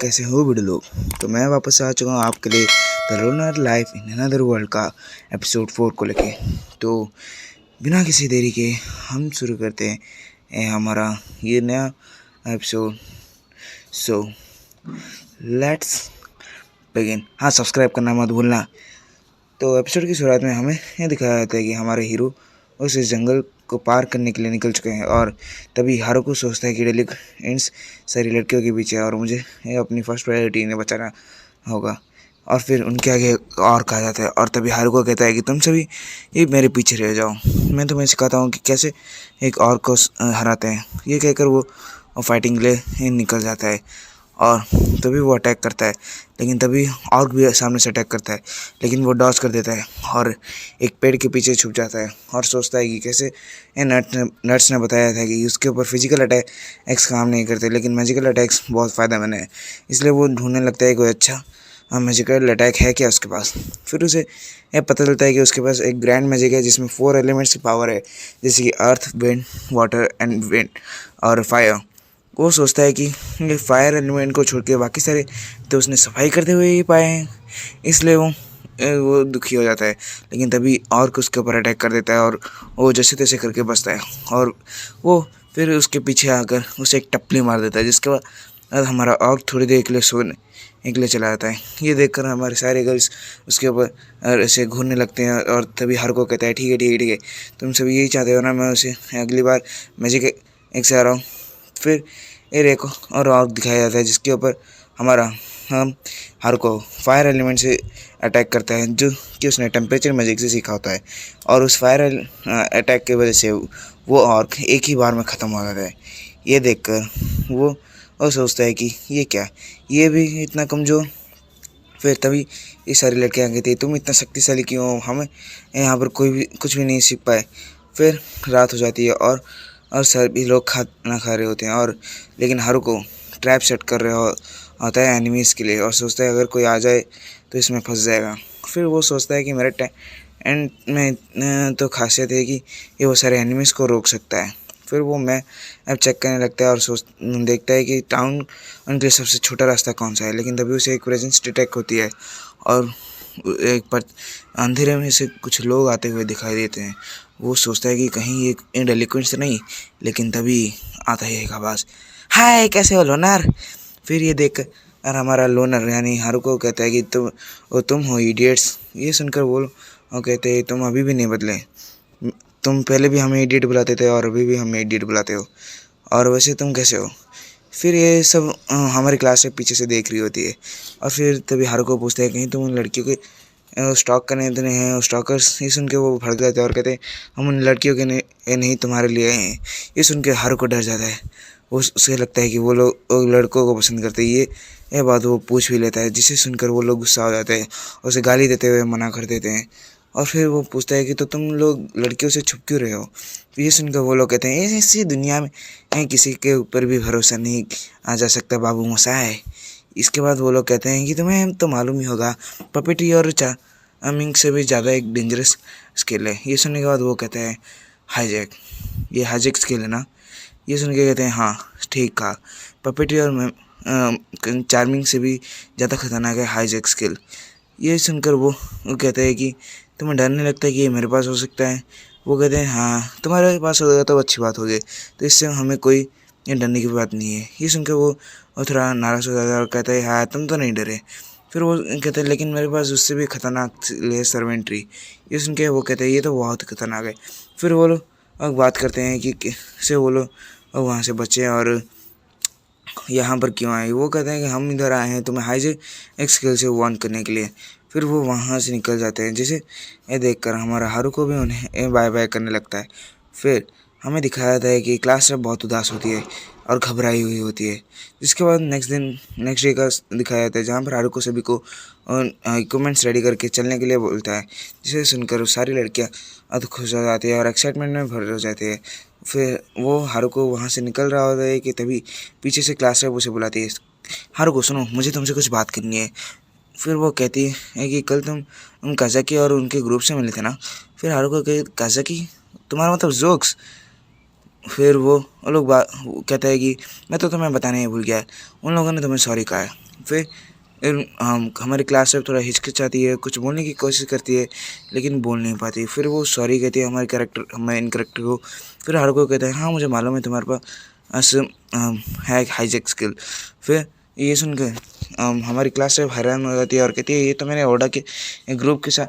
कैसे हो बड़े लोग। तो मैं वापस आ चुका हूँ आपके लिए the loner life in another world का एपिसोड 4 को लेके। तो बिना किसी देरी के हम शुरू करते हैं हमारा ये नया एपिसोड। So let's begin. हाँ, सब्सक्राइब करना मत भूलना। तो एपिसोड की शुरुआत में हमें ये दिखाया जाता है कि हमारे हीरो उस जंगल को पार करने के लिए निकल चुके हैं और तभी हारुको सोचता है कि डेलिकेंट्स सारी लड़कियों के पीछे और मुझे अपनी फर्स्ट प्रायोरिटी इन्हें बचाना होगा। और फिर उनके आगे और कहा जाता है और तभी हारुको कहता है कि तुम सभी ये मेरे पीछे रह जाओ, मैं तुम्हें सिखाता हूँ कि कैसे एक और को हराते हैं। ये कहकर वो फाइटिंग के लिए निकल जाता है और तभी वो अटैक करता है, लेकिन तभी ऑर्क भी सामने से अटैक करता है, लेकिन वो डॉज कर देता है और एक पेड़ के पीछे छुप जाता है और सोचता है कि कैसे ये नट्स ने बताया था कि उसके ऊपर फिजिकल अटैक्स काम नहीं करते, लेकिन मैजिकल अटैक्स बहुत फ़ायदेमंद है। इसलिए वो ढूंढने लगता है कोई अच्छा मैजिकल अटैक है क्या उसके पास। फिर उसे यह पता चलता है कि उसके पास एक ग्रैंड मैजिक है जिसमें 4 एलिमेंट्स की पावर है, जैसे कि अर्थ, विंड, वाटर एंड विंड और फायर। वो सोचता है कि ये फायर एलिमेंट को छोड़ के बाकी सारे तो उसने सफाई करते हुए ही पाए हैं, इसलिए वो दुखी हो जाता है। लेकिन तभी ऑर्क उसके ऊपर अटैक कर देता है और वो जैसे तैसे करके बचता है और वो फिर उसके पीछे आकर उसे एक टप्पली मार देता है, जिसके बाद हमारा ऑर्क थोड़ी देर के लिए सोने के लिए चला जाता है। ये देखकर हमारे सारे गर्ल्स उसके ऊपर ऐसे घूरने लगते हैं और तभी हारुको कहता है ठीक है ठीक है ठीक है, तुम सभी यही चाहते हो ना, मैं उसे अगली बार मैजिक एक से आ रहा हूँ। फिर एक एक और ऑर्क दिखाया जाता है जिसके ऊपर हमारा हारुको फायर एलिमेंट से अटैक करता है, जो कि उसने टेम्परेचर मैजिक से सीखा होता है। और उस फायर अटैक की वजह से वो ऑर्क एक ही बार में ख़त्म हो जाता है। ये देखकर वो और सोचता है कि ये क्या, ये भी इतना कमज़ोर। फिर तभी ये सारी लड़कियाँ कहती है तुम इतना शक्तिशाली क्यों हो, हमें यहाँ पर कोई भी कुछ भी नहीं सीख पाए। फिर रात हो जाती है और सभी लोग खाना खा रहे होते हैं और लेकिन हारुको ट्रैप सेट कर रहे होता है एनिमीज़ के लिए और सोचता है अगर कोई आ जाए तो इसमें फंस जाएगा। फिर वो सोचता है कि मेरे एंड में तो खासियत है कि ये वो सारे एनिमीज़ को रोक सकता है। फिर वो मैं अब चेक करने लगता है और देखता है कि टाउन उनके लिए सबसे छोटा रास्ता कौन सा है, लेकिन तभी उसे एक प्रेजेंस डिटेक्ट होती है और एक पर अंधेरे में से कुछ लोग आते हुए दिखाई देते हैं। वो सोचता है कि कहीं ये डेलिक्वेंट्स नहीं, लेकिन तभी आता है एक आवाज़, हाय कैसे हो लोनर। फिर ये देख और हमारा लोनर यानी हारुको कहता है कि तुम हो इडियट्स। ये सुनकर वो कहते हैं तुम अभी भी नहीं बदले, तुम पहले भी हमें इडियट बुलाते थे और अभी भी हमें इडियट बुलाते हो, और वैसे तुम कैसे हो। फिर ये सब हमारी क्लास से पीछे से देख रही होती है और फिर तभी हारुको पूछता है कहीं तुम उन लड़कियों के स्टॉक करने इतने हैं स्टॉकर्स। ये सुन के वो भड़क जाते हैं और कहते हैं हम उन लड़कियों के नहीं तुम्हारे लिए हैं। ये सुन के हारुको डर जाता है, उसे लगता है कि वो लोग लड़कों को पसंद करते हैं। ये बात वो पूछ भी लेता है, जिसे सुनकर वो लोग गुस्सा हो जाते हैं और उसे गाली देते हुए मना कर देते हैं। और फिर वो पूछता है कि तो तुम लोग लड़कियों से छुप क्यों रहे हो। फिर ये सुनकर वो लोग कहते हैं ऐसी दुनिया में किसी के ऊपर भी भरोसा नहीं आ जा सकता बाबू मोसाई। इसके बाद वो लोग कहते हैं कि तुम्हें तो मालूम ही होगा पपेटी और चार्मिंग से भी ज़्यादा एक डेंजरस स्किल है। ये सुनने के बाद वो कहते हैं हाईजैक, ये हाईजैक स्किल है ना। ये सुन के कहते हैं हाँ ठीक कहा, पपेटी और चार्मिंग से भी ज़्यादा खतरनाक है हाईजैक स्किल। ये सुनकर वो कहते हैं कि तुम्हें डर नहीं लगता है कि ये मेरे पास हो सकता है। वो कहते हैं हाँ तुम्हारे पास होगा तो अच्छी बात होगी, तो इससे हमें कोई ये डरने की बात नहीं है। ये सुनकर वो थोड़ा नाराज़ हो जाता है और कहता है हाँ तुम तो नहीं डरे। फिर वो कहते हैं लेकिन मेरे पास उससे भी खतरनाक है सर्वेंट्री। ये सुन के वो कहते हैं ये तो बहुत खतरनाक है। फिर वो लोग बात करते हैं कि कैसे वो लोग वहाँ से बचे और यहाँ पर क्यों आए। वो कहते हैं कि हम इधर आए हैं तुम्हें हाईजैक स्किल से वार्न करने के लिए। फिर वो वहाँ से निकल जाते हैं, जिसे ये देखकर हमारा हारुको भी उन्हें बाय बाय करने लगता है। फिर हमें दिखाया जाता है कि क्लास में बहुत उदास होती है और घबराई हुई होती है। जिसके बाद नेक्स्ट डे का दिखाया जाता है जहाँ पर हारुको सभी को इक्विपमेंट्स रेडी करके चलने के लिए बोलता है, जिसे सुनकर सारी लड़कियाँ अध खुश हो जाती है और एक्साइटमेंट में भर हो जाती है। फिर वो हारुको वहाँ से निकल रहा होता है कि तभी पीछे से क्लास में उसे बुलाती है, हारुको सुनो मुझे तुमसे कुछ बात करनी है। फिर वो कहती है कि कल तुम काज़ाकी और उनके ग्रुप से मिले थे ना। फिर हारुको कहती काज़ाकी तुम्हारा मतलब जोक्स। फिर वो लोग कहता है कि मैं तो तुम्हें बताने ही भूल गया, उन लोगों ने तुम्हें सॉरी कहा है। फिर हम हमारी क्लास में थोड़ा हिचकिचाती है, कुछ बोलने की कोशिश करती है लेकिन बोल नहीं पाती। फिर वो सॉरी कहती है हमारे इन करेक्टर को। फिर हारुको कहता है हाँ मुझे मालूम है तुम्हारे पास है हाईजेक स्किल। फिर ये सुनकर हमारी क्लास से हैरान हो जाती है और कहती है ये तो मैंने ओडा के ग्रुप के साथ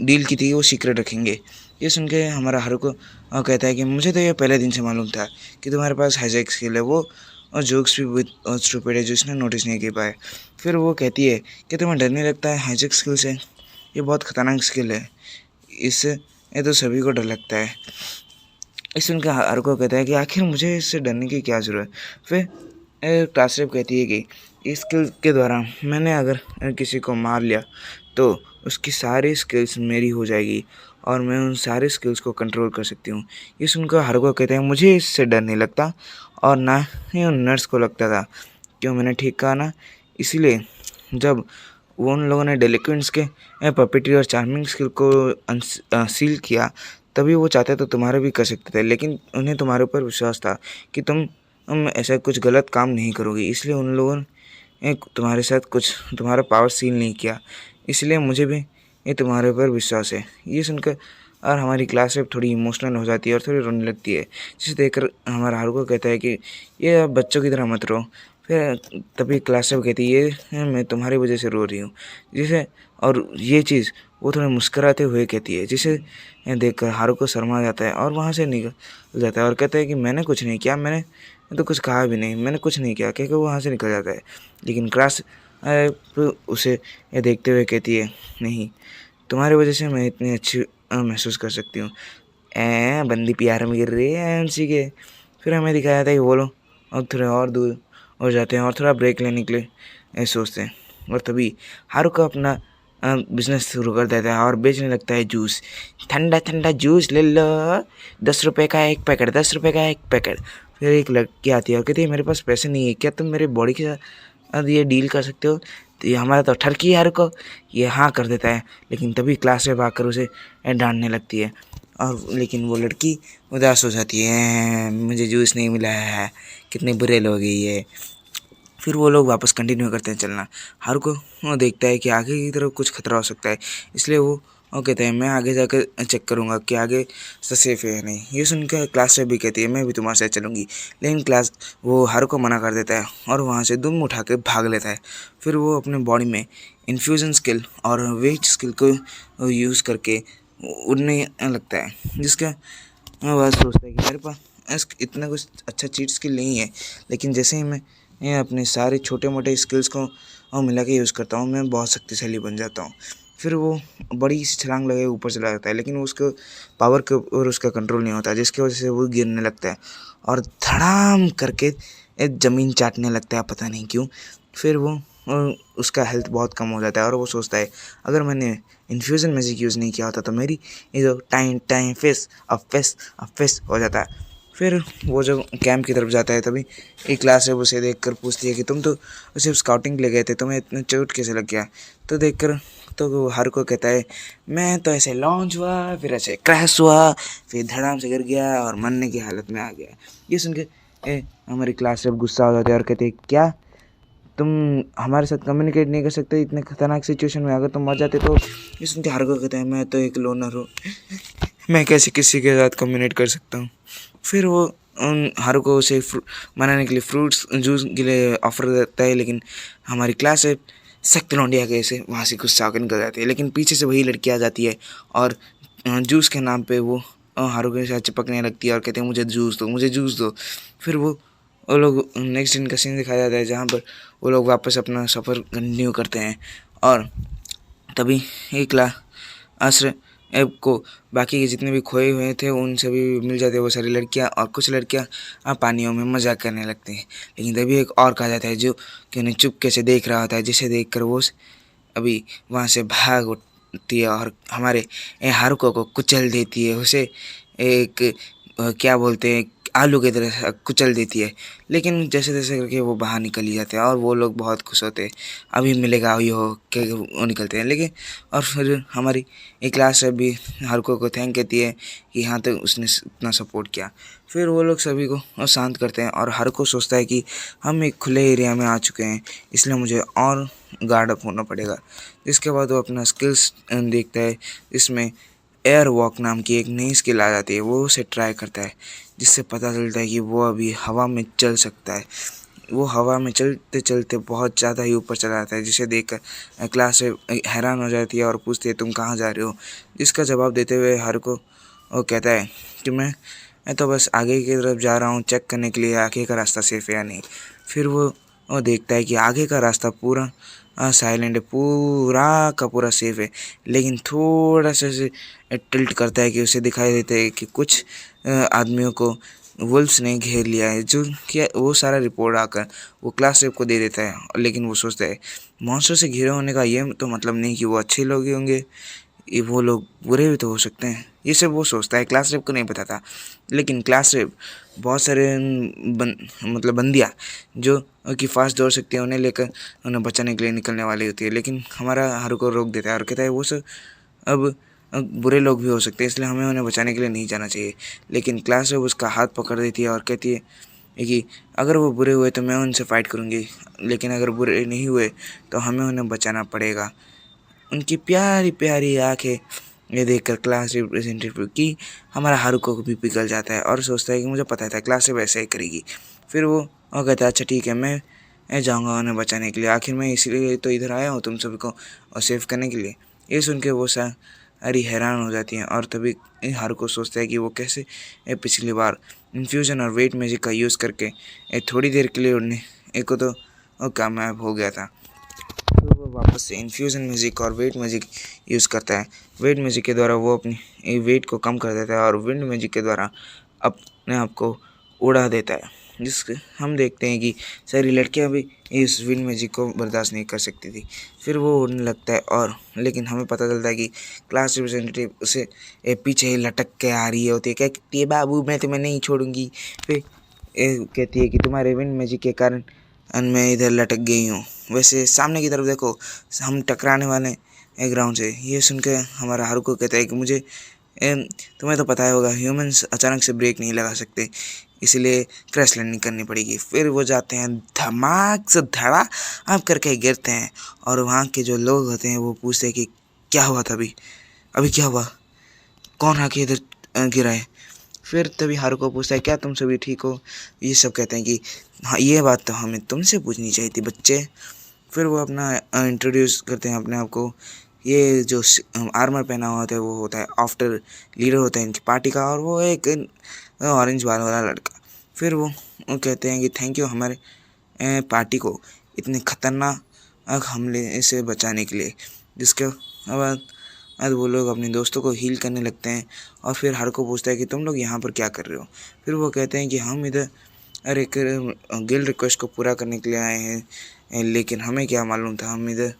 डील की थी, वो सीक्रेट रखेंगे। ये सुन के हमारा हारुको कहता है कि मुझे तो ये पहले दिन से मालूम था कि तुम्हारे पास हाईजेक स्किल है। वो और जोक्स भी बहुत स्टूपिड है जो इसने नोटिस नहीं कर पाए। फिर वो कहती है कि तुम्हें डर नहीं लगता है हाईजेक स्किल से, ये बहुत खतरनाक स्किल है, इससे ये तो सभी को डर लगता है। इस सुनकर हारुको कहता है कि आखिर मुझे इससे डरने की क्या ज़रूरत। फिर काश्यप कहती है कि इस स्किल के द्वारा मैंने अगर किसी को मार लिया तो उसकी सारी स्किल्स मेरी हो जाएगी और मैं उन सारे स्किल्स को कंट्रोल कर सकती हूँ। ये सुनकर हारुको कहते हैं मुझे इससे डर नहीं लगता और ना ही उन नर्स को लगता था। क्यों, मैंने ठीक कहा ना। इसीलिए जब वो उन लोगों ने डेलिक्वेंट्स के पपेट्री और चार्मिंग स्किल को सील किया तभी वो चाहते तो तुम्हारे भी कर सकते थे, लेकिन उन्हें तुम्हारे ऊपर विश्वास था कि तुम ऐसा कुछ गलत काम नहीं करोगे, इसलिए उन लोगों ने तुम्हारे साथ कुछ तुम्हारा पावर सील नहीं किया। इसलिए मुझे भी ये तुम्हारे ऊपर विश्वास है। ये सुनकर और हमारी क्लास में थोड़ी इमोशनल हो जाती है और थोड़ी रोने लगती है, जिसे देखकर हमारा हारुको कहता है कि ये अब बच्चों की तरह मत रहो। फिर तभी क्लास में कहती है ये मैं तुम्हारी वजह से रो रही हूँ, जिसे और ये चीज़ वो थोड़ा मुस्कुराते हुए कहती है, जिसे देखकर हारुको शर्मा जाता है और वहाँ से निकल जाता है और कहता है कि मैंने कुछ नहीं किया, मैंने तो कुछ कहा भी नहीं, मैंने कुछ नहीं किया, कहकर वो वहाँ से निकल जाता है। लेकिन क्लास उसे ये देखते हुए कहती है नहीं, तुम्हारी वजह से मैं इतनी अच्छी महसूस कर सकती हूँ। बंदी प्यार में गिर रही है उसी के। फिर हमें दिखाया जाता है कि वो लोग और थोड़ा और दूर हो जाते हैं और थोड़ा ब्रेक लेने के लिए सोचते हैं और तभी हारुको अपना बिजनेस शुरू कर देता है और बेचने लगता है जूस। ठंडा ठंडा जूस ले लो, 10 रुपये का एक पैकेट, 10 रुपये का एक पैकेट। फिर एक लड़की आती है और कहती है मेरे पास पैसे नहीं है, क्या तुम मेरे बॉडी के साथ ये डील कर सकते हो। तो ये हमारा तो ठरकी है हारुको, ये हाँ कर देता है। लेकिन तभी क्लास में भागकर उसे डांटने लगती है और लेकिन वो लड़की उदास हो जाती है, मुझे जूस नहीं मिला है, कितने बुरे लोग हैं ये। फिर वो लोग वापस कंटिन्यू करते हैं चलना। हारुको वो देखता है कि आगे की तरफ कुछ खतरा हो सकता है, इसलिए वो कहता है मैं आगे जाकर चेक करूँगा कि आगे सेफ है या नहीं। ये सुनकर क्लास से भी कहती है मैं भी तुम्हारे साथ चलूँगी, लेकिन क्लास वो हारुको मना कर देता है और वहाँ से दुम उठा के भाग लेता है। फिर वो अपने बॉडी में इन्फ्यूज़न स्किल और वेट स्किल को यूज़ करके उड़ने लगता है, जिसका बाद सोचता है कि मेरे पास इतना कुछ अच्छा चीट स्किल नहीं है, लेकिन जैसे ही मैं अपने सारे छोटे मोटे स्किल्स को मिला के यूज़ करता हूँ मैं बहुत शक्तिशाली बन जाता हूँ। फिर वो बड़ी सी छलांग लगे ऊपर चला जाता है, लेकिन उसको पावर के ऊपर उसका कंट्रोल नहीं होता, जिसकी वजह से वो गिरने लगता है और धड़ाम करके ज़मीन चाटने लगता है, पता नहीं क्यों। फिर वो उसका हेल्थ बहुत कम हो जाता है और वो सोचता है अगर मैंने इन्फ्यूज़न मैजिक यूज़ नहीं किया होता तो मेरी ये जो टाइम टाइम फेस अब फेस हो जाता है। फिर वो जब कैंप की तरफ जाता है तभी एक क्लास है उसे देखकर पूछती है कि तुम तो सिर्फ स्काउटिंग के लिए गए थे, तुम्हें इतना चोट कैसे लग गया। तो देखकर तो वो हारुको कहता है मैं तो ऐसे लॉन्च हुआ, फिर ऐसे क्रैश हुआ, फिर धड़ाम से गिर गया और मरने की हालत में आ गया। ये सुन के हमारी क्लास से गुस्सा हो जाते हैं और कहते हैं क्या तुम हमारे साथ कम्युनिकेट नहीं कर सकते इतने खतरनाक सिचुएशन में, अगर तुम मर जाते तो। ये सुन के हारुको कहता है मैं तो एक लोनर हूँ, मैं कैसे किसी के साथ कम्युनिकेट कर सकता हूँ। फिर वो हारुको उसे मनाने के लिए फ्रूट्स जूस के लिए ऑफर देता है, लेकिन हमारी क्लास से सख्त लौंडिया के से वहाँ से गुस्सा होकर निकल जाती है। लेकिन पीछे से वही लड़की आ जाती है और जूस के नाम पे वो हारुको के साथ चिपकने लगती है और कहते हैं मुझे जूस दो, मुझे जूस दो। फिर वो लोग नेक्स्ट दिन का सीन दिखाया जाता है जहाँ पर वो लोग वापस अपना सफ़र कंटिन्यू करते हैं और तभी एक क्लास ऐप को बाकी के जितने भी खोए हुए थे उन सभी मिल जाते हैं वो सारी लड़कियां, और कुछ लड़कियां पानियों में मजाक करने लगती हैं। लेकिन तभी एक और कहा जाता है जो कि उन्हें चुपके से देख रहा होता है, जिसे देखकर वो अभी वहाँ से भाग उठती है और हमारे हारुको को कुचल देती है। उसे एक क्या बोलते हैं आलू की तरह कुचल देती है। लेकिन जैसे तैसे करके वो बाहर निकल ही जाते हैं और वो लोग बहुत खुश होते हैं, अभी मिलेगा ये हो के वो निकलते हैं। लेकिन और फिर हमारी एक क्लास से भी हारुको को थैंक कहती है कि हाँ तो उसने इतना सपोर्ट किया। फिर वो लोग सभी को शांत करते हैं और हारुको सोचता है कि हम एक खुले एरिया में आ चुके हैं, इसलिए मुझे और गार्ड अप होना पड़ेगा। इसके बाद वो अपना स्किल्स देखता है, इसमें एयर वॉक नाम की एक नई स्किल आ जाती है। वो उसे ट्राई करता है, जिससे पता चलता है कि वो अभी हवा में चल सकता है। वो हवा में चलते चलते बहुत ज़्यादा ही ऊपर चला जाता है, जिसे देखकर क्लास से हैरान हो जाती है और पूछती है तुम कहाँ जा रहे हो। जिसका जवाब देते हुए हारुको वो कहता है कि मैं तो बस आगे की तरफ जा रहा हूँ चेक करने के लिए आगे का रास्ता सेफ है या नहीं। फिर वो देखता है कि आगे का रास्ता पूरा साइलेंट है, पूरा का पूरा सेफ है। लेकिन थोड़ा सा से टिल्ट करता है कि उसे दिखाई देता है कि कुछ आदमियों को वुल्फ्स ने घेर लिया है, जो कि वो सारा रिपोर्ट आकर वो क्लास रेप को दे देता है। लेकिन वो सोचता है मॉन्स्टर से घिरे होने का ये तो मतलब नहीं कि वो अच्छे लोग ही होंगे, ये वो लोग बुरे भी तो हो सकते हैं। ये सब वो सोचता है, क्लास रेप को नहीं पता था। लेकिन क्लास रेप बहुत सारे मतलब बंदियाँ जो कि फास्ट दौड़ सकती है, उन्हें लेकर उन्हें बचाने के लिए निकलने वाली होती है। लेकिन हमारा हारुको रोक देता है और कहता है वो सब अब बुरे लोग भी हो सकते हैं, इसलिए हमें उन्हें बचाने के लिए नहीं जाना चाहिए। लेकिन क्लास रेप उसका हाथ पकड़ देती है और कहती है कि अगर वो बुरे हुए तो मैं उनसे फ़ाइट करूँगी, लेकिन अगर बुरे नहीं हुए तो हमें उन्हें बचाना पड़ेगा। उनकी प्यारी प्यारी आंखें ये देखकर क्लास रिप्रेजेंटेटिव की हमारा हारुको को भी पिघल जाता है और सोचता है कि मुझे पता था क्लास रिप ऐसे ही करेगी। फिर वो कहता है अच्छा ठीक है, मैं जाऊँगा उन्हें बचाने के लिए, आखिर मैं इसीलिए तो इधर आया हूँ तुम सभी को सेव करने के लिए। ये सुन के वो सारी हैरान हो जाती हैं और तभी हारुको सोचता है कि वो कैसे पिछली बार इन्फ्यूज़न और वेट मैजिक का यूज़ करके थोड़ी देर के लिए उन्हें एक को तो कामयाब हो गया था। तो वो वापस से इन्फ्यूज़न म्यूज़िक और वेट म्यूज़िक यूज़ करता है। वेट म्यूज़िक के द्वारा वो अपनी वेट को कम कर देता है और विंड म्यूज़िक के द्वारा अपने आप को उड़ा देता है। जिसके हम देखते हैं कि सारी लड़कियां भी इस विंड म्यूज़िक को बर्दाश्त नहीं कर सकती थी। फिर वो उड़ने लगता है और लेकिन हमें पता चलता है कि क्लास रिप्रेजेंटेटिव उसे पीछे ही लटक के आ रही होती है, कहती है बाबू मैं तुम्हें नहीं छोड़ूंगी। फिर कहती है कि तुम्हारे विंड म्यूज़िक के कारण मैं इधर लटक गई हूँ। वैसे सामने की तरफ देखो, हम टकराने वाले हैं ग्राउंड से। ये सुनकर हमारा हारुको कहता है कि मुझे तुम्हें तो पता ही होगा ह्यूमंस अचानक से ब्रेक नहीं लगा सकते, इसलिए क्रैश लैंडिंग करनी पड़ेगी। फिर वो जाते हैं, धमाक से धड़ा आप करके गिरते हैं और वहाँ के जो लोग होते हैं वो पूछते हैं कि क्या हुआ था अभी क्या हुआ, कौन आके इधर गिरा है। फिर तभी हारुको पूछता है क्या तुम सभी ठीक हो। ये सब कहते हैं कि हाँ ये बात तो हमें तुमसे पूछनी चाहिए थी बच्चे। फिर वो अपना इंट्रोड्यूस करते हैं अपने आप को। ये जो आर्मर पहना हुआ होता है वो होता है आफ्टर लीडर होता है इनकी पार्टी का, और वो एक ऑरेंज बाल वाला लड़का। फिर वो कहते हैं कि थैंक यू हमारे पार्टी को इतने खतरनाक हमले से बचाने के लिए। जिसके बाद वो लोग अपने दोस्तों को हील करने लगते हैं और फिर हारुको पूछता है कि तुम लोग यहाँ पर क्या कर रहे हो। फिर वो कहते हैं कि हम इधर एक गिल्ड रिक्वेस्ट को पूरा करने के लिए आए हैं, लेकिन हमें क्या मालूम था हम इधर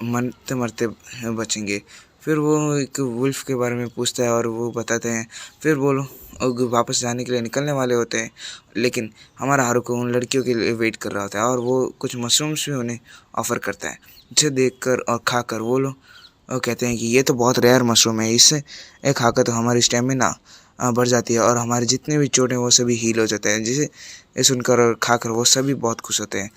मरते मरते बचेंगे। फिर वो एक वुल्फ के बारे में पूछता है और वो बताते हैं। फिर वो लोग वापस जाने के लिए निकलने वाले होते हैं, लेकिन हमारा हारुको उन लड़कियों के लिए वेट कर रहा होता है और वो कुछ मशरूम्स भी उन्हें ऑफ़र करता है, जिसे देखकर और खाकर वो लोग कहते हैं कि ये तो बहुत रेयर मशरूम है, इससे खाकर तो हमारी स्टेमिना बढ़ जाती है और हमारे जितने भी चोट हैं वो सभी हील हो जाते हैं। जिसे सुनकर और खाकर वो सभी बहुत खुश होते हैं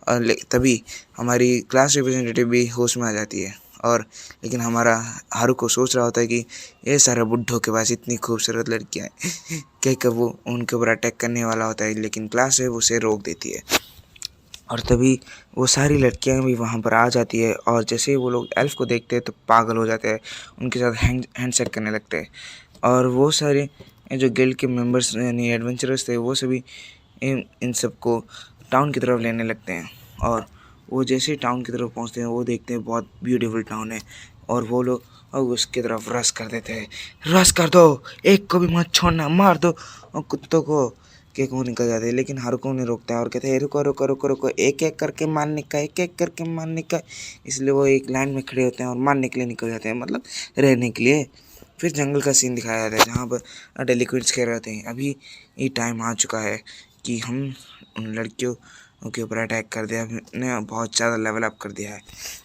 और तभी हमारी क्लास रिप्रेजेंटेटिव भी होश में आ जाती है। और लेकिन हमारा हारुको सोच रहा होता है कि ये सारे बुड्ढों के पास इतनी खूबसूरत लड़कियाँ हैं, कहकर वो उनके ऊपर अटैक करने वाला होता है, लेकिन क्लास है उसे रोक देती है। और तभी वो सारी लड़कियां भी वहाँ पर आ जाती है और जैसे ही वो लोग एल्फ को देखते हैं तो पागल हो जाते हैं, उनके साथ हैंडशेक करने लगते हैं। और वो सारे जो गिल्ड के मेंबर्स यानी एडवेंचरर्स थे वो सभी इन सबको टाउन की तरफ लेने लगते हैं। और वो जैसे ही टाउन की तरफ पहुँचते हैं वो देखते हैं बहुत ब्यूटीफुल टाउन है और वो लोग उसकी तरफ रश कर देते हैं। रश कर दो, एक को भी मत छोड़ना, मार दो और कुत्तों को के वो निकल जाते हैं। लेकिन हारुको उन्हें रोकता है और कहते हैं रुको रुको रुको रुको, एक एक करके मारने का, एक एक करके मारने का। इसलिए वो एक लाइन में खड़े होते हैं और मारने के लिए निकल जाते हैं, मतलब रहने के लिए। फिर जंगल का सीन दिखाया जाता है जहाँ पर डेलिक्विड्स खेल रहे थे। अभी ये टाइम आ चुका है कि हम उन लड़कियों के ऊपर अटैक कर दिया, हमने बहुत ज़्यादा लेवल अप कर दिया है।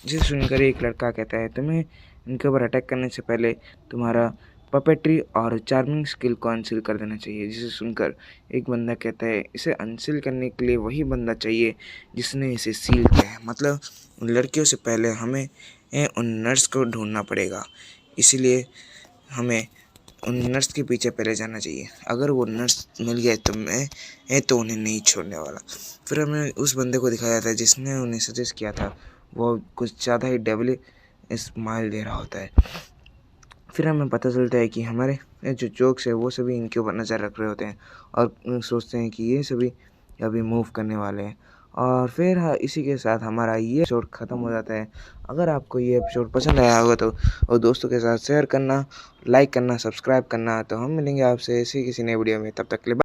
जिसे सुनकर एक लड़का कहता है तुम्हें इनके ऊपर अटैक करने से पहले तुम्हारा पपेट्री और चार्मिंग स्किल को अनसील कर देना चाहिए। जिसे सुनकर एक बंदा कहता है इसे अनसील करने के लिए वही बंदा चाहिए जिसने इसे सील किया है, मतलब उन लड़कियों से पहले हमें उन नर्स को ढूंढना पड़ेगा। इसीलिए हमें उन नर्स के पीछे पहले जाना चाहिए। अगर वो नर्स मिल गए तो मैं तो उन्हें नहीं छोड़ने वाला। फिर हमें उस बंदे को दिखाया जाता है जिसने उन्हें सजेस्ट किया था, वो कुछ ज़्यादा ही डेविल स्माइल दे रहा होता है। फिर हमें पता चलता है कि हमारे जो जोक्स है वो सभी इनके ऊपर नज़र रख रहे होते हैं और सोचते हैं कि ये सभी अभी मूव करने वाले हैं। और फिर इसी के साथ हमारा ये एपिसोड ख़त्म हो जाता है। अगर आपको ये एपिसोड पसंद आया होगा तो और दोस्तों के साथ शेयर करना, लाइक करना, सब्सक्राइब करना। तो हम मिलेंगे आपसे ऐसी किसी नई वीडियो में, तब तक के लिए